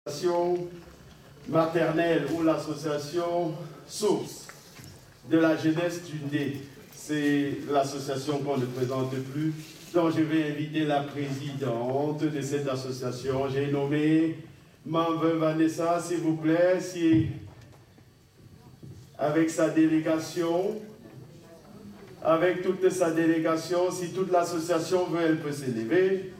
L'association maternelle ou l'association source de la jeunesse Tundé, c'est l'association qu'on ne présente plus. Donc je vais inviter la présidente de cette association. J'ai nommé Mamve Vanessa, s'il vous plaît, si avec sa délégation, avec toute sa délégation, si toute l'association veut, elle peut s'élever.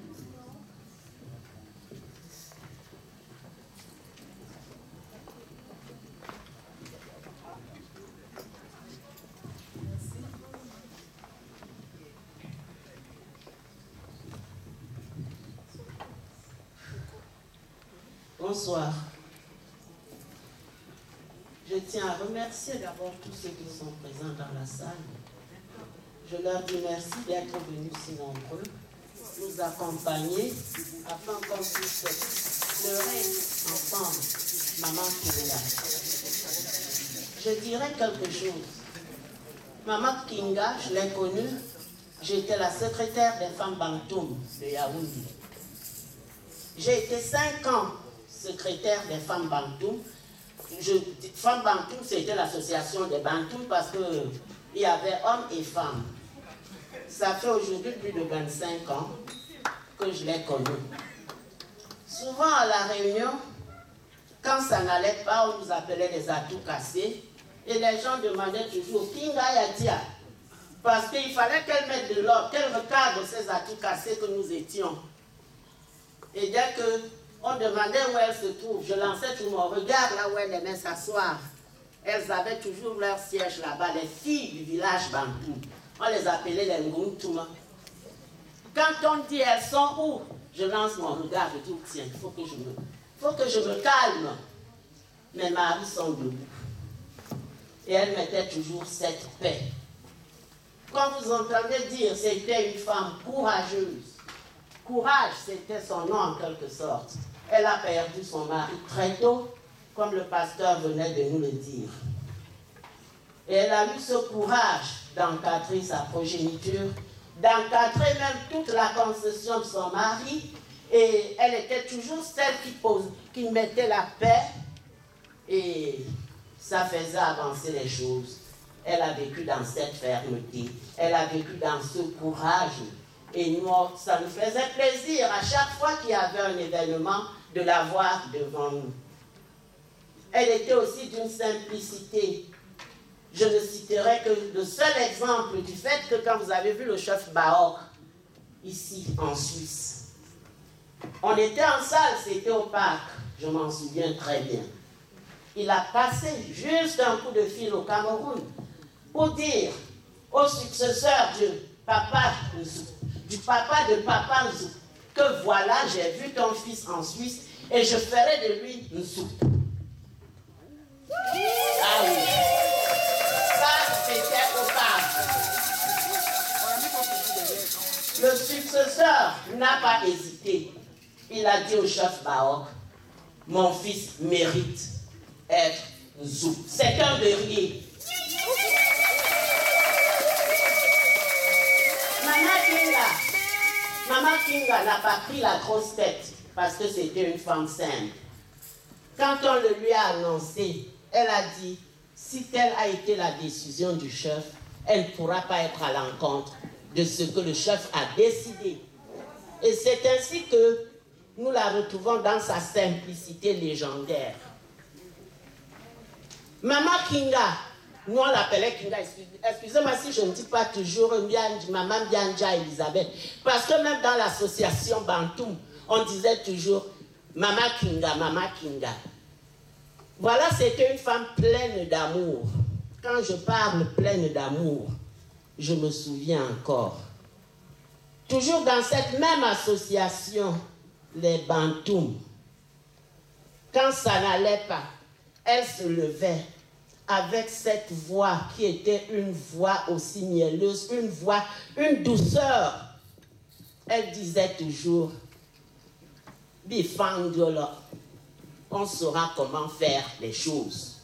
Bonsoir. Je tiens à remercier d'abord tous ceux qui sont présents dans la salle. Je leur dis merci d'être venus si nombreux, nous accompagner afin qu'on puisse pleurer ensemble Maman Kinga. Je dirais quelque chose. Maman Kinga, je l'ai connue, j'étais la secrétaire des femmes Bantoum de Yaoundé. J'ai été 5 ans secrétaire des femmes Bantoum. Femmes Bantoum, c'était l'association des Bantoum parce qu'il y avait hommes et femmes. Ça fait aujourd'hui plus de 25 ans que je l'ai connue. Souvent à la réunion, quand ça n'allait pas, on nous appelait les atouts cassés. Et les gens demandaient toujours Kinga Yadia. Parce qu'il fallait qu'elle mette de l'ordre, qu'elle recadre ces atouts cassés que nous étions. Et dès qu'on demandait où elle se trouve, je lançais tout mon regard là où elle aimait s'asseoir. Elles avaient toujours leur siège là-bas, les filles du village Bantou. On les appelait les Nguntouma. Quand on dit elles sont où, je lance mon regard, je dis tiens, il faut que je me calme. Mes maris sont debout. Et elle mettait toujours cette paix. Quand vous entendez dire c'était une femme courageuse, courage, c'était son nom en quelque sorte. Elle a perdu son mari très tôt, comme le pasteur venait de nous le dire. Et elle a eu ce courage d'encadrer sa progéniture, d'encadrer même toute la concession de son mari. Et elle était toujours celle qui mettait la paix. Et ça faisait avancer les choses. Elle a vécu dans cette fermeté. Elle a vécu dans ce courage. Et nous, ça nous faisait plaisir à chaque fois qu'il y avait un événement de la voir devant nous. Elle était aussi d'une simplicité. Je ne citerai que le seul exemple du fait que quand vous avez vu le chef Baok, ici en Suisse, on était en salle, c'était au parc, je m'en souviens très bien. Il a passé juste un coup de fil au Cameroun pour dire au successeur du papa de Papa Nzou, que voilà, j'ai vu ton fils en Suisse et je ferai de lui Nzou. Ah oui. Ça, c'était au parc. Le successeur n'a pas hésité. Il a dit au chef Baok, mon fils mérite être Nzou. C'est un guerrier. Maman Kinga n'a pas pris la grosse tête parce que c'était une femme simple. Quand on le lui a annoncé, elle a dit, si telle a été la décision du chef, elle ne pourra pas être à l'encontre de ce que le chef a décidé. Et c'est ainsi que nous la retrouvons dans sa simplicité légendaire. Maman Kinga, nous on l'appelait Kinga, excusez-moi si je ne dis pas toujours Maman Bianja Elisabeth, parce que même dans l'association Bantoum, on disait toujours Maman Kinga, Maman Kinga. Voilà, c'était une femme pleine d'amour. Quand je parle pleine d'amour, je me souviens encore. Toujours dans cette même association, les Bantoum, quand ça n'allait pas, elle se levait avec cette voix qui était une voix aussi mielleuse, une voix, une douceur. Elle disait toujours, Bifangolo, on saura comment faire les choses.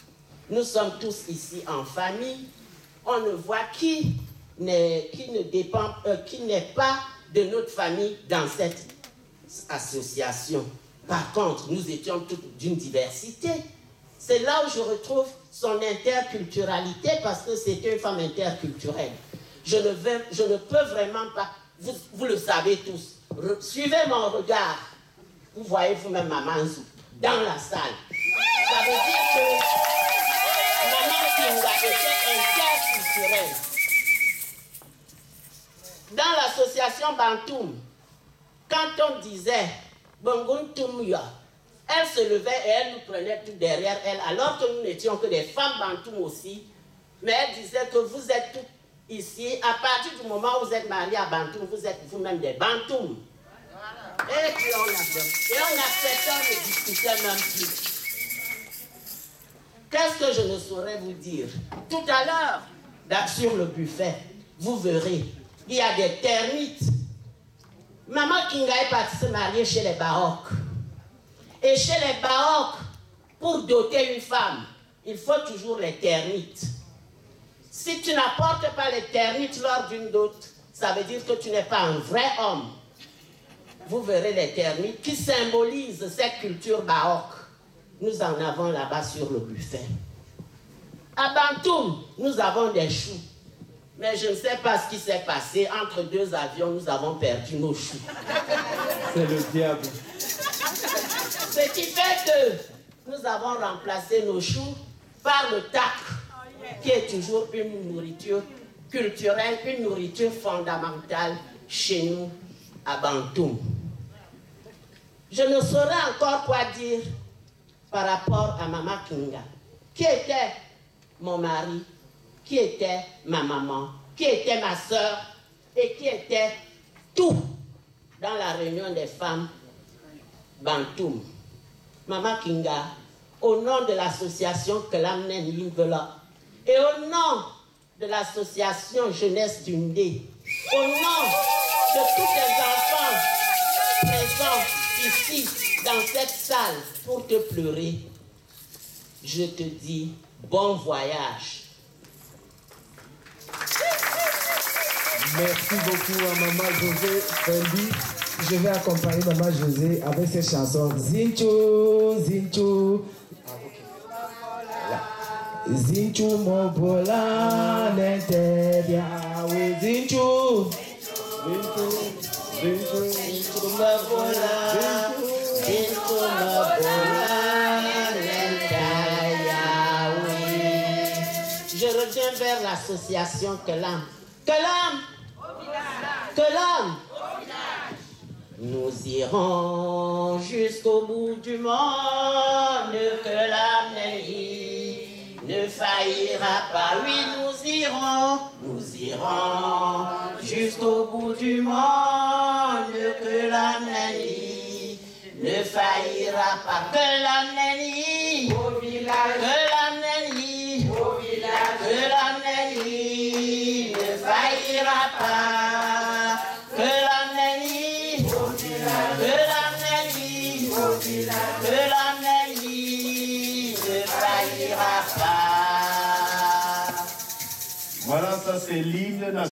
Nous sommes tous ici en famille. On ne voit qui n'est pas de notre famille dans cette association. Par contre, nous étions toutes d'une diversité. C'est là où je retrouve son interculturalité, parce que c'était une femme interculturelle. Je ne peux vraiment pas, vous le savez tous, suivez mon regard. Vous voyez vous-même Maman Nzou dans la salle. Ça veut dire que Maman Kinga était interculturelle. Dans l'association Bantoum, quand on disait Bongoun Toumya, elle se levait et elle nous prenait tout derrière elle, alors que nous n'étions que des femmes Bantoum aussi. Mais elle disait que vous êtes toutes ici, à partir du moment où vous êtes mariés à Bantoum, vous êtes vous-même des Bantoum. Et puis on acceptait, on ne discutait même plus. Qu'est-ce que je ne saurais vous dire? Tout à l'heure, sur le buffet, vous verrez, il y a des termites. Maman Kinga est partie se marier chez les Baroques. Et chez les Baroques, pour doter une femme, il faut toujours les termites. Si tu n'apportes pas les termites lors d'une dot, ça veut dire que tu n'es pas un vrai homme. Vous verrez les termites qui symbolisent cette culture baroque. Nous en avons là-bas sur le buffet. À Bantoum, nous avons des choux. Mais je ne sais pas ce qui s'est passé. Entre deux avions, nous avons perdu nos choux. C'est le diable. Ce qui fait que nous avons remplacé nos choux par le tac, qui est toujours une nourriture culturelle, une nourriture fondamentale chez nous à Bantoum. Je ne saurais encore quoi dire par rapport à Maman Kinga, qui était mon mari, qui était ma maman, qui était ma soeur et qui était tout dans la réunion des femmes Bantoum. Maman Kinga, au nom de l'association Kelamnen Livela et au nom de l'association Jeunesse Dundé, au nom de tous les enfants présents ici dans cette salle pour te pleurer, je te dis bon voyage. Merci beaucoup à Maman José Fendi. Je vais accompagner Maman José avec cette chanson Zincho, Zincho. Zincho Mobola Nentedia, we Zincho. Zincho, Zincho, Zincho Mobola, Zincho Mobola Nentedia, we. Je reviens vers l'association Kelam. Kelam! Kelam! Nous irons jusqu'au bout du monde, Kelam ne faillira pas. Oui, nous irons jusqu'au bout du monde, Kelam ne faillira pas. Kelam au village, Kelam au village, Kelam ne faillira pas, que l'amnélie, ne faillira pas. Voilà, ça c'est l'hymne national.